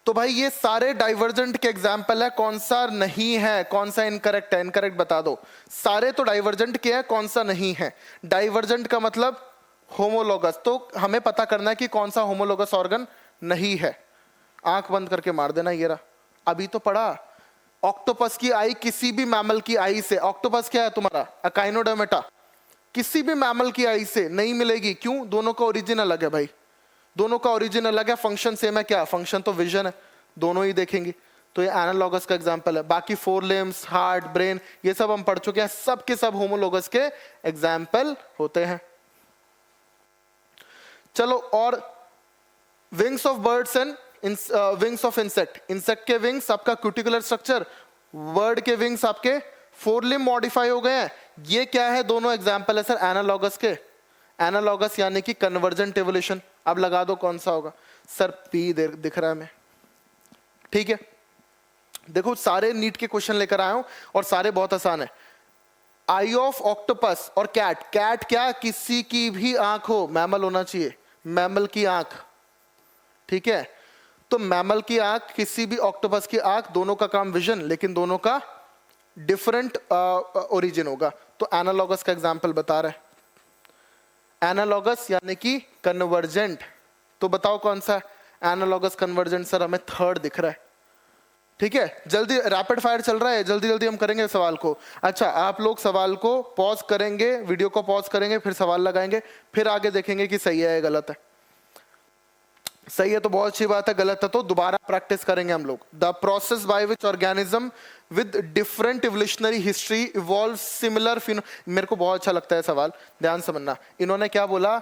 तो भाई ये सारे डाइवर्जेंट के एग्जाम्पल है, कौन सा नहीं है, कौन सा इनकरेक्ट है? इनकरेक्ट बता दो। सारे तो डाइवर्जेंट के हैं, कौन सा नहीं है? डाइवर्जेंट का मतलब होमोलॉगस, तो हमें पता करना है कि कौन सा होमोलॉगस ऑर्गन नहीं है। आंख बंद करके मार देना, ये रहा, अभी तो पढ़ा। ऑक्टोपस की आई किसी भी मैमल की आई से, ऑक्टोपस क्या है तुम्हारा? अकाइनोडर्मेटा, किसी भी मैमल की आई से नहीं मिलेगी। क्यों? दोनों का ओरिजिन अलग है भाई, दोनों का ओरिजिन अलग है, फंक्शन सेम है। क्या फंक्शन? तो विजन है, दोनों ही देखेंगे, तो ये एनालॉगस का एग्जांपल है। बाकी फोर लिम्स, हार्ट, ब्रेन, ये सब हम पढ़ चुके हैं, सब के सब होमोलॉगस के एग्जांपल होते हैं। चलो, और wings of birds and wings of insect, insect के विंग्स आपका क्यूटिकुलर स्ट्रक्चर, बर्ड के विंग्स आपके फोर लिम्ब मॉडिफाई हो गए हैं। ये क्या है? दोनों एग्जांपल है सर एनालॉगस के। एनालॉगस यानी कि कन्वर्जेंट इवोल्यूशन। अब लगा दो कौन सा होगा सर? पी दिख रहा है हमें, ठीक है। देखो सारे नीट के क्वेश्चन लेकर आया हूं और सारे बहुत आसान है। आई ऑफ ऑक्टोपस और कैट, कैट क्या? किसी की भी आंख हो, मैमल होना चाहिए, मैमल की आंख, ठीक है। तो मैमल की आंख, किसी भी ऑक्टोपस की आंख, दोनों का काम विजन, लेकिन दोनों का डिफरेंट ओरिजिन होगा। तो एनालॉगस का एग्जांपल बता रहे हैं, एनालॉगस यानी कि कन्वर्जेंट। तो बताओ कौन सा एनालॉगस कन्वर्जेंट? सर हमें थर्ड दिख रहा है, ठीक है। जल्दी, रैपिड फायर चल रहा है, जल्दी जल्दी हम करेंगे सवाल को। अच्छा, आप लोग सवाल को पॉज करेंगे, वीडियो को पॉज करेंगे, फिर सवाल लगाएंगे, फिर आगे देखेंगे कि सही है या गलत है। सही है तो बहुत अच्छी बात है, गलत है तो दोबारा प्रैक्टिस करेंगे हम लोग। The process by which organism with different evolutionary history evolve similar मेरे को बहुत अच्छा लगता है सवाल, ध्यान समझना। इन्होंने क्या बोला?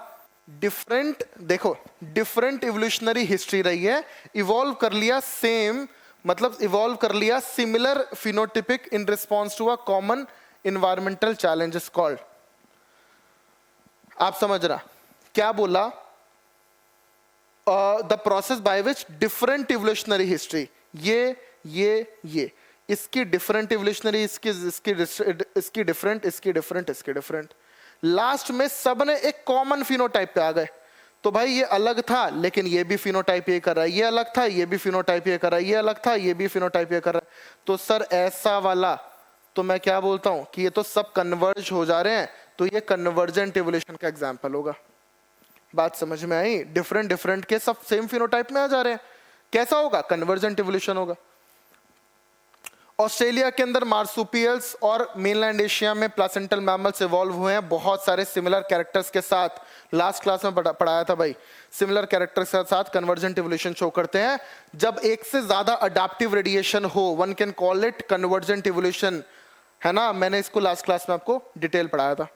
डिफरेंट, देखो डिफरेंट इवोल्यूशनरी हिस्ट्री रही है, इवॉल्व कर लिया सेम मतलब इवॉल्व कर लिया similar phenotypic in response to a common environmental challenges called. आप समझ रहा क्या बोला? The process by which different evolutionary history, ये इसकी डिफरेंट इवोल्यूशनरी, इसकी डिफरेंट, लास्ट में सब ने एक कॉमन फिनोटाइप पे आ गए। तो भाई ये अलग था लेकिन ये भी फिनोटाइप ये कर रहा है, ये अलग था ये भी फिनोटाइप ये कर रहा है, ये अलग था ये भी फिनोटाइप ये कर रहा है। तो सर ऐसा वाला तो मैं क्या बोलता हूं कि ये तो सब कन्वर्ज हो जा रहे हैं, तो ये कन्वर्जेंट इवोल्यूशन का एग्जांपल होगा। बात समझ में आई? डिफरेंट के सब सेम फिनोटाइप में आ जा रहे हैं, कैसा होगा? कन्वर्जेंट इवोल्यूशन होगा। ऑस्ट्रेलिया के अंदर मार्सुपियल्स और मेनलैंड एशिया में प्लासेंटल मैमल्स इवॉल्व हुए हैं बहुत सारे सिमिलर कैरेक्टर्स के साथ। लास्ट क्लास में पढ़ाया था भाई, सिमिलर कैरेक्टर्स के साथ कन्वर्जेंट इवोल्यूशन शो करते हैं। जब एक से ज्यादा अडैप्टिव रेडिएशन हो, one can call it convergent evolution, है ना? मैंने इसको लास्ट क्लास में आपको डिटेल पढ़ाया था,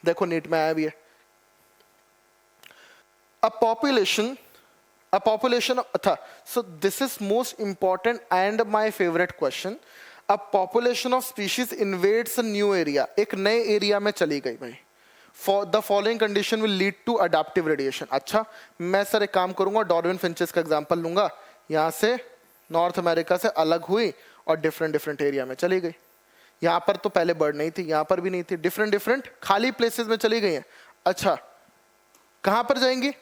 देखो नीट में आया भी है। A population था, so this is most important and my favorite question. A population of species invades a new area, एक नए एरिया में चली गई भाई। For the following condition will lead to adaptive radiation. अच्छा, मैं सर एक काम करूंगा, डार्विन फिंचेस का एग्जांपल लूंगा, यहाँ से नॉर्थ अमेरिका से अलग हुई और डिफरेंट एरिया में चली गई। यहाँ पर तो पहले बर्ड नहीं थी, यहाँ पर भी नहीं थी, डिफरेंट खाली प्लेसेस में चली गई हैं। अच्छा, कहाँ पर जाएंगी?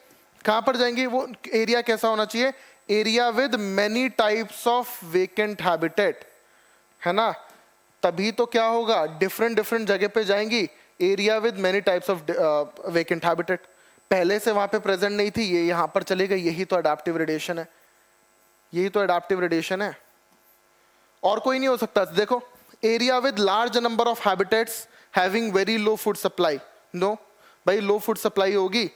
कहाँ पर जाएंगी? वो एरिया कैसा होना चाहिए? Area with many types of vacant habitat, है ना? तभी तो क्या होगा, डिफरेंट जगह पे जाएंगी, area with many types of vacant habitat. पहले से वहां पे प्रेजेंट नहीं थी, ये यहाँ पर चली गई, यही तो अडैप्टिव रेडिएशन है, यही तो अडैप्टिव रेडिएशन है, और कोई नहीं हो सकता। देखो, area with large number of habitats having very low food supply, no भाई, लो फूड सप्लाई होगी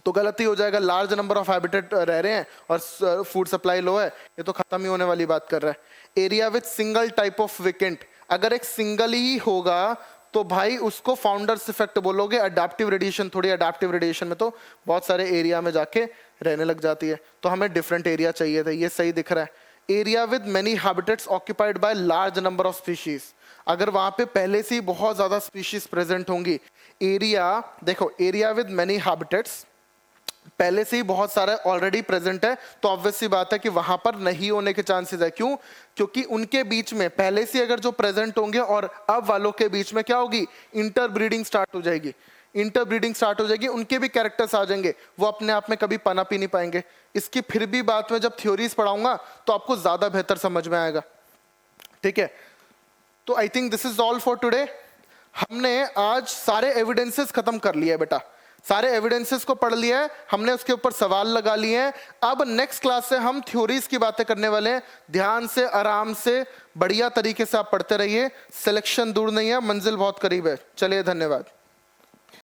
तो गलती हो जाएगा। लार्ज नंबर ऑफ हैबिटेट रह रहे हैं और फूड सप्लाई लो है, ये तो खत्म ही होने वाली बात कर रहा है। Area with single type of vacant, अगर एक सिंगल ही होगा तो भाई उसको फाउंडर्स इफेक्ट बोलोगे, अडैप्टिव रेडिएशन थोड़ी। अडैप्टिव रेडिएशन में तो बहुत सारे एरिया में जाके रहने लग जाती है, तो हमें डिफरेंट एरिया चाहिए था, ये सही दिख रहा है। Area with many habitats occupied by large number of species, अगर वहां पे पहले से ही बहुत ज्यादा स्पीशीज प्रेजेंट होंगी। एरिया देखो, एरिया विद मेनी हैबिटेट्स, पहले से ही बहुत सारा ऑलरेडी प्रेजेंट है, तो ऑब्वियस सी बात है कि वहां पर नहीं होने के चांसेस है। क्यों? क्योंकि उनके बीच में पहले से अगर जो प्रेजेंट होंगे और अब वालों के बीच में क्या होगी, इंटरब्रीडिंग स्टार्ट हो जाएगी। इंटरब्रीडिंग स्टार्ट हो जाएगी, उनके भी कैरेक्टर्स आ जाएंगे, वो अपने आप में कभी पनप ही नहीं पाएंगे। इसकी फिर भी बात में जब थ्योरीज पढ़ाऊंगा तो आपको ज्यादा बेहतर समझ में आएगा, ठीक है? तो I think this is all for today. हमने आज सारे एविडेंसेस खत्म कर लिया है बेटा, सारे एविडेंसेस को पढ़ लिया है हमने, उसके ऊपर सवाल लगा लिए हैं। अब नेक्स्ट क्लास से हम थ्योरीज की बातें करने वाले हैं। ध्यान से, आराम से, बढ़िया तरीके से आप पढ़ते रहिए। सिलेक्शन दूर नहीं है, मंजिल बहुत करीब है। चलिए, धन्यवाद।